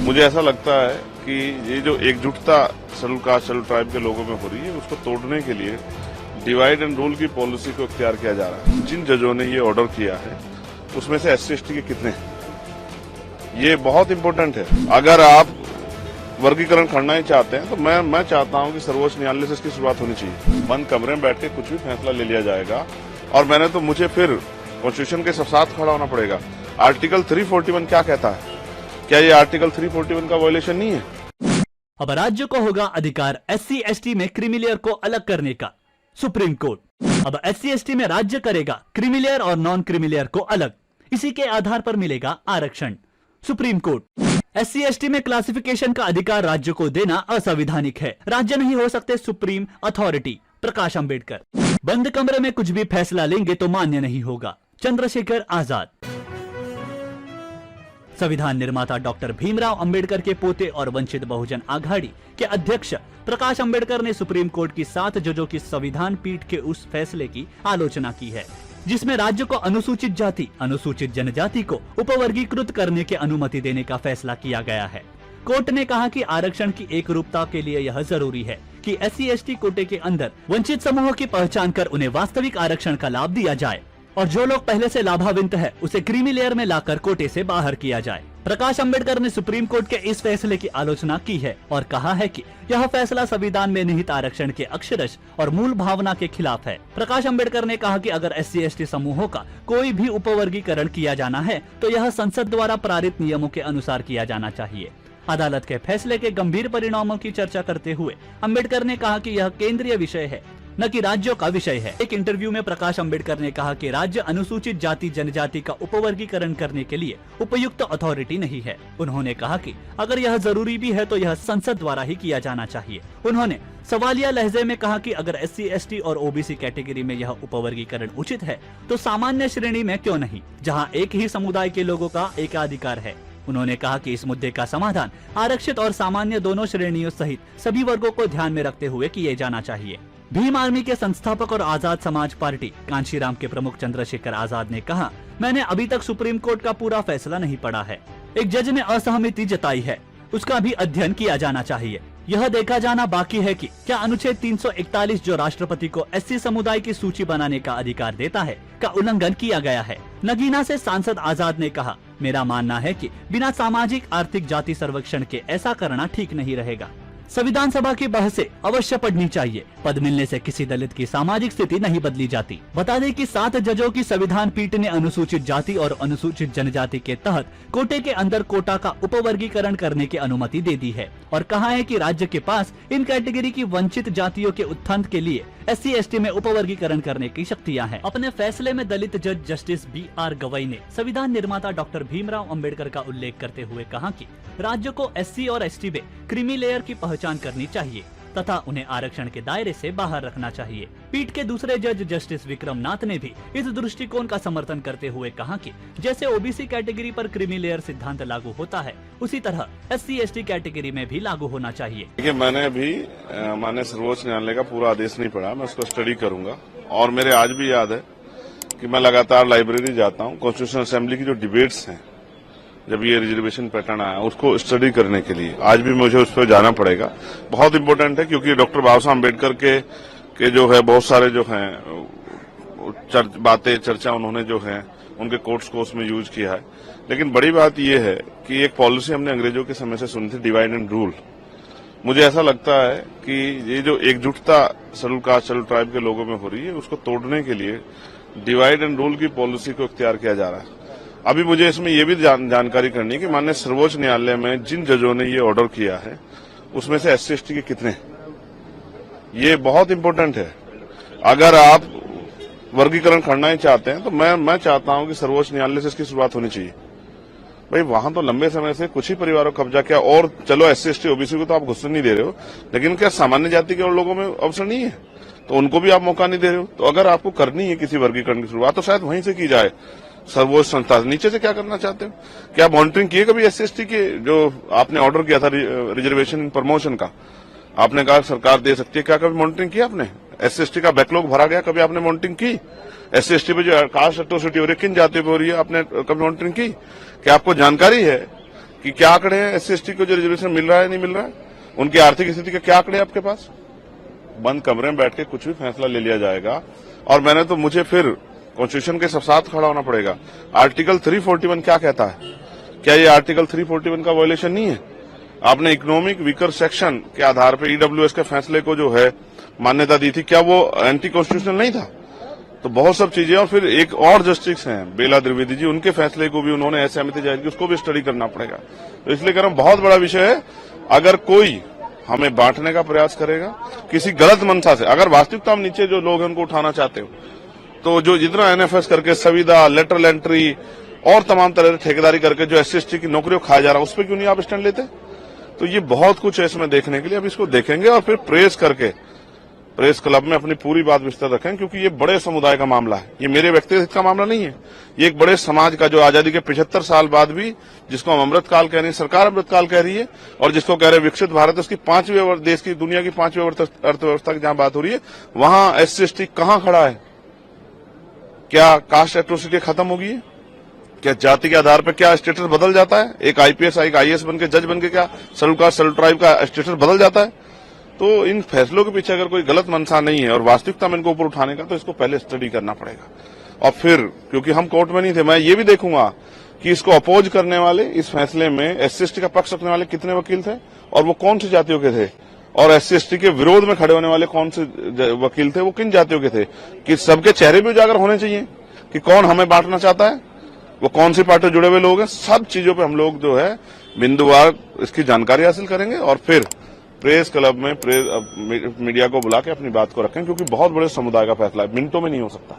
मुझे ऐसा लगता है कि ये जो एकजुटता शेड्यूल कास्ट शेड्यूल ट्राइब के लोगों में हो रही है, उसको तोड़ने के लिए डिवाइड एंड रूल की पॉलिसी को इख्तियार किया जा रहा है। जिन जजों ने ये ऑर्डर किया है उसमें से SC/ST के कितने हैं, ये बहुत इंपॉर्टेंट है। अगर आप वर्गीकरण करना ही चाहते हैं तो मैं चाहता हूं कि सर्वोच्च न्यायालय से इसकी शुरुआत होनी चाहिए। बंद कमरे में बैठ के कुछ भी फैसला ले लिया जाएगा और मुझे फिर कॉन्स्टिट्यूशन के साथ खड़ा होना पड़ेगा। आर्टिकल 341 क्या कहता है? क्या ये आर्टिकल 341 का वायलेशन नहीं है? अब राज्य को होगा अधिकार SC/ST में क्रीमी को अलग करने का। सुप्रीम कोर्ट अब SC/ST में राज्य करेगा क्रीमी और नॉन क्रीमी को अलग, इसी के आधार पर मिलेगा आरक्षण। सुप्रीम कोर्ट SC/ST में क्लासिफिकेशन का अधिकार राज्य को देना असंवैधानिक है, राज्य नहीं हो सकते सुप्रीम अथॉरिटी। प्रकाश अंबेडकर बंद कमरे में कुछ भी फैसला लेंगे तो मान्य नहीं होगा। चंद्रशेखर आजाद संविधान निर्माता डॉक्टर भीमराव अंबेडकर के पोते और वंचित बहुजन आघाड़ी के अध्यक्ष प्रकाश अंबेडकर ने सुप्रीम कोर्ट की 7 जजों की संविधान पीठ के उस फैसले की आलोचना की है जिसमें राज्य को अनुसूचित जाति अनुसूचित जनजाति को उपवर्गीकृत करने की अनुमति देने का फैसला किया गया है। कोर्ट ने कहा कि आरक्षण की एकरूपता के लिए यह जरूरी है कि SC/ST कोटे के अंदर वंचित समूहों की पहचान कर उन्हें वास्तविक आरक्षण का लाभ दिया जाए और जो लोग पहले से लाभान्वित है उसे क्रीमी लेयर में लाकर कोटे से बाहर किया जाए। प्रकाश अंबेडकर ने सुप्रीम कोर्ट के इस फैसले की आलोचना की है और कहा है कि यह फैसला संविधान में निहित आरक्षण के अक्षरश और मूल भावना के खिलाफ है। प्रकाश अंबेडकर ने कहा कि अगर SC/ST समूहों का कोई भी उपवर्गीकरण किया जाना है तो यह संसद द्वारा पारित नियमों के अनुसार किया जाना चाहिए। अदालत के फैसले के गंभीर परिणामों की चर्चा करते हुए अंबेडकर ने कहा कि यह केंद्रीय विषय है, न कि राज्यों का विषय है। एक इंटरव्यू में प्रकाश अंबेडकर ने कहा कि राज्य अनुसूचित जाति जनजाति का उपवर्गीकरण करने के लिए उपयुक्त अथॉरिटी नहीं है। उन्होंने कहा कि अगर यह जरूरी भी है तो यह संसद द्वारा ही किया जाना चाहिए। उन्होंने सवालिया लहजे में कहा कि अगर SC/ST और OBC कैटेगरी में यह उपवर्गीकरण उचित है तो सामान्य श्रेणी में क्यों नहीं, जहां एक ही समुदाय के लोगों का एकाधिकार है। उन्होंने कहा कि इस मुद्दे का समाधान आरक्षित और सामान्य दोनों श्रेणियों सहित सभी वर्गों को ध्यान में रखते हुए किए जाना चाहिए। भीम आर्मी के संस्थापक और आजाद समाज पार्टी कांशीराम के प्रमुख चंद्रशेखर आजाद ने कहा, मैंने अभी तक सुप्रीम कोर्ट का पूरा फैसला नहीं पढ़ा है। एक जज ने असहमति जताई है, उसका भी अध्ययन किया जाना चाहिए। यह देखा जाना बाकी है कि क्या अनुच्छेद 341 जो राष्ट्रपति को SC समुदाय की सूची बनाने का अधिकार देता है का उल्लंघन किया गया है। नगीना से सांसद आजाद ने कहा, मेरा मानना है कि बिना सामाजिक आर्थिक जाति सर्वेक्षण के ऐसा करना ठीक नहीं रहेगा। संविधान सभा की बहसें अवश्य पढ़नी चाहिए। पद मिलने से किसी दलित की सामाजिक स्थिति नहीं बदली जाती। बता दें कि 7 जजों की संविधान पीठ ने अनुसूचित जाति और अनुसूचित जनजाति के तहत कोटे के अंदर कोटा का उपवर्गीकरण करने की अनुमति दे दी है और कहा है कि राज्य के पास इन कैटेगरी की वंचित जातियों के उत्थान के लिए SC/ST में उपवर्गीकरण करने की शक्तियां हैं। अपने फैसले में दलित जज जस्टिस BR गवई ने संविधान निर्माता डॉक्टर भीमराव अंबेडकर का उल्लेख करते हुए कहा कि राज्य को SC और ST में क्रीमी लेयर की पहचान करनी चाहिए तथा उन्हें आरक्षण के दायरे से बाहर रखना चाहिए। पीठ के दूसरे जज जस्टिस विक्रम नाथ ने भी इस दृष्टिकोण का समर्थन करते हुए कहा कि जैसे OBC कैटेगरी पर क्रीमी लेयर सिद्धांत लागू होता है उसी तरह SC/ST कैटेगरी में भी लागू होना चाहिए। देखिए, मैंने अभी माननीय सर्वोच्च न्यायालय का पूरा आदेश नहीं पढ़ा, मैं उसको स्टडी करूंगा और मेरे आज भी याद है कि मैं लगातार लाइब्रेरी जाता हूँ कॉन्स्टिट्यूशनल असेंबली की जो डिबेट्स हैं, जब ये रिजर्वेशन पैटर्न आया उसको स्टडी करने के लिए आज भी मुझे उस पर जाना पड़ेगा। बहुत इंपॉर्टेंट है क्योंकि डॉक्टर बाबा साहब अम्बेडकर के जो है बहुत सारे जो हैं बातें चर्चा उन्होंने जो है उनके कोर्ट्स को उसमें यूज किया है। लेकिन बड़ी बात यह है कि एक पॉलिसी हमने अंग्रेजों के समय से सुनी थी, डिवाइड एंड रूल। मुझे ऐसा लगता है कि ये जो एकजुटता शेड्यूल कास्ट शेड्यूल ट्राइब के लोगों में हो रही है उसको तोड़ने के लिए डिवाइड एंड रूल की पॉलिसी को इख्तियार किया जा रहा है। अभी मुझे इसमें यह भी जानकारी करनी है कि माननीय सर्वोच्च न्यायालय में जिन जजों ने ये ऑर्डर किया है उसमें से SC/ST के कितने हैं, ये बहुत इंपॉर्टेंट है। अगर आप वर्गीकरण करना ही चाहते हैं तो मैं चाहता हूं कि सर्वोच्च न्यायालय से इसकी शुरुआत होनी चाहिए। भाई वहां तो लंबे समय से कुछ ही परिवारों को कब्जा किया और चलो SC/ST OBC को तो आप घुसने नहीं दे रहे हो, लेकिन क्या सामान्य जाति के और लोगों में अवसर नहीं है तो उनको भी आप मौका नहीं दे रहे हो। तो अगर आपको करनी है किसी वर्गीकरण की शुरुआत तो शायद वहीं से की जाए। सर्वोच्च संस्था नीचे से क्या करना चाहते हो? क्या मॉनिटरिंग किए कभी SC/ST के जो आपने ऑर्डर किया था रिजर्वेशन इन प्रमोशन का? आपने कहा सरकार दे सकती है, क्या कभी मॉनिटरिंग की आपने? SC/ST का बैकलॉग भरा गया, कभी आपने मॉनिटरिंग की? SC/ST पे जो कास्ट एट्रोसिटी हो रही है किन जातियों पे हो रही है, आपने कभी मॉनिटरिंग की? क्या आपको जानकारी है कि क्या आंकड़े हैं SC ST को जो रिजर्वेशन मिल रहा है नहीं मिल रहा है, उनकी आर्थिक स्थिति के क्या आंकड़े हैं आपके पास? बंद कमरे में बैठ के कुछ भी फैसला ले लिया जाएगा। और मुझे फिर कॉन्स्टिट्यूशन के साथ खड़ा होना पड़ेगा। आर्टिकल 341 क्या कहता है? क्या ये आर्टिकल 341 का वायलेशन नहीं है? आपने इकोनॉमिक वीकर सेक्शन के आधार पर EWS के फैसले को जो है मान्यता दी थी, क्या वो एंटी कॉन्स्टिट्यूशनल नहीं था? तो बहुत सब चीजें। और फिर एक और जस्टिस हैं बेला द्विवेदी जी, उनके फैसले को भी उन्होंने असहमति जाहिर की, उसको भी स्टडी करना पड़ेगा। तो इसलिए कह रहा हूं बहुत बड़ा विषय है। अगर कोई हमें बांटने का प्रयास करेगा किसी गलत मंशा से, अगर वास्तविकता हम नीचे जो लोग हैं उनको उठाना चाहते हो, तो जो जितना NFS करके संविदा, लेटरल एंट्री और तमाम तरह से ठेकेदारी करके जो SC ST की नौकरियों खाया जा रहा है, उस पर क्यों नहीं आप स्टैंड लेते? तो ये बहुत कुछ है इसमें देखने के लिए। अब इसको देखेंगे और फिर प्रेस करके प्रेस क्लब में अपनी पूरी बात विस्तार रखें, क्योंकि ये बड़े समुदाय का मामला है। ये मेरे व्यक्तिगत का मामला नहीं है, ये एक बड़े समाज का, जो आजादी के 75 साल बाद भी, जिसको हम अमृतकाल कह रहे हैं, सरकार अमृतकाल कह रही है, और जिसको कह रहे हैं विकसित भारत, उसकी 5वीं देश की, दुनिया की 5वीं अर्थव्यवस्था की जहां बात हो रही है, वहां SC ST कहां खड़ा है? क्या कास्ट एट्रोसिटी खत्म होगी है? क्या जाति के आधार पर क्या स्टेटस बदल जाता है? एक IPS एक IAS बन के, जज बन के क्या शेड्यूल कास्ट शेड्यूल ट्राइब का स्टेटस बदल जाता है? तो इन फैसलों के पीछे अगर कोई गलत मंशा नहीं है और वास्तविकता में इनको ऊपर उठाने का, तो इसको पहले स्टडी करना पड़ेगा। और फिर क्योंकि हम कोर्ट में नहीं थे, मैं ये भी देखूंगा कि इसको अपोज करने वाले, इस फैसले में SC ST का पक्ष रखने वाले कितने वकील थे और वो कौन सी जातियों के थे, और SC ST के विरोध में खड़े होने वाले कौन से वकील थे, वो किन जातियों के थे, कि सबके चेहरे भी उजागर होने चाहिए कि कौन हमें बांटना चाहता है, वो कौन सी पार्टी जुड़े हुए लोग हैं। सब चीजों पे हम लोग जो है बिंदुवार इसकी जानकारी हासिल करेंगे और फिर प्रेस क्लब में मीडिया को बुला के अपनी बात को रखें, क्योंकि बहुत बड़े समुदाय का फैसला है, मिनटों में नहीं हो सकता।